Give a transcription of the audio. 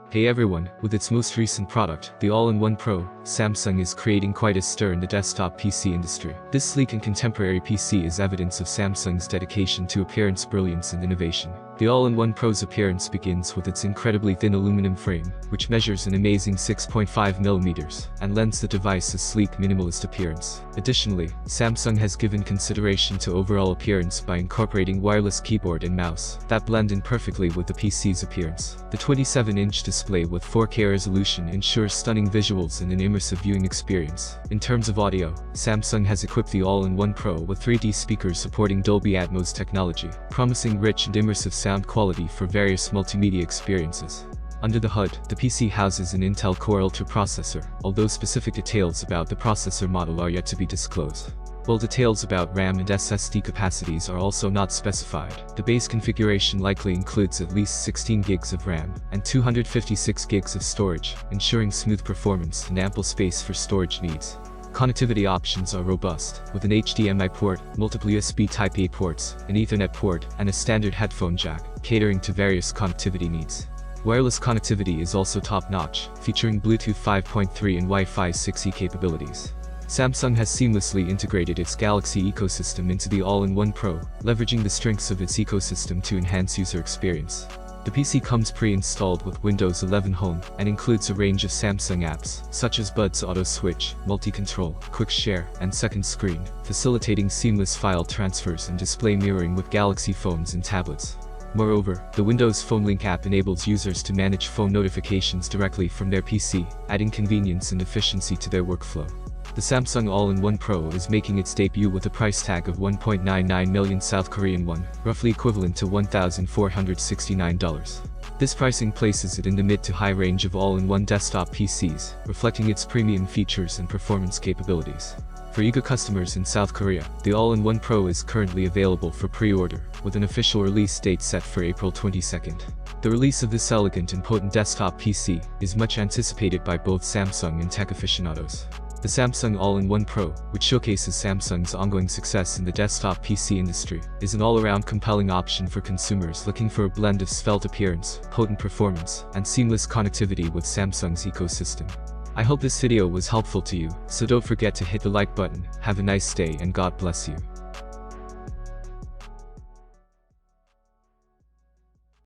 Hey everyone, with its most recent product, the All-in-One Pro, Samsung is creating quite a stir in the desktop PC industry. This sleek and contemporary PC is evidence of Samsung's dedication to appearance, brilliance and innovation. The All-in-One Pro's appearance begins with its incredibly thin aluminum frame, which measures an amazing 6.5mm, and lends the device a sleek, minimalist appearance. Additionally, Samsung has given consideration to overall appearance by incorporating wireless keyboard and mouse that blend in perfectly with the PC's appearance. The 27-inch display with 4K resolution ensures stunning visuals and an immersive viewing experience. In terms of audio, Samsung has equipped the All-in-One Pro with 3D speakers supporting Dolby Atmos technology, promising rich and immersive sound quality for various multimedia experiences. Under the hood, the PC houses an Intel Core Ultra processor, although specific details about the processor model are yet to be disclosed. While details about RAM and SSD capacities are also not specified, the base configuration likely includes at least 16 gigs of RAM and 256 gigs of storage, ensuring smooth performance and ample space for storage needs. Connectivity options are robust, with an HDMI port, multiple USB Type-A ports, an Ethernet port, and a standard headphone jack, catering to various connectivity needs. Wireless connectivity is also top-notch, featuring Bluetooth 5.3 and Wi-Fi 6E capabilities. Samsung has seamlessly integrated its Galaxy ecosystem into the All-in-One Pro, leveraging the strengths of its ecosystem to enhance user experience. The PC comes pre-installed with Windows 11 Home and includes a range of Samsung apps, such as Buds Auto Switch, Multi-Control, Quick Share, and Second Screen, facilitating seamless file transfers and display mirroring with Galaxy phones and tablets. Moreover, the Windows Phone Link app enables users to manage phone notifications directly from their PC, adding convenience and efficiency to their workflow. The Samsung All-in-One Pro is making its debut with a price tag of 1.99 million South Korean won, roughly equivalent to $1,469. This pricing places it in the mid to high range of all-in-one desktop PCs, reflecting its premium features and performance capabilities. For eager customers in South Korea, the All-in-One Pro is currently available for pre-order, with an official release date set for April 22nd. The release of this elegant and potent desktop PC is much anticipated by both Samsung and tech aficionados. The Samsung All-in-One Pro, which showcases Samsung's ongoing success in the desktop PC industry, is an all-around compelling option for consumers looking for a blend of svelte appearance, potent performance, and seamless connectivity with Samsung's ecosystem. I hope this video was helpful to you, so don't forget to hit the like button. Have a nice day and God bless you.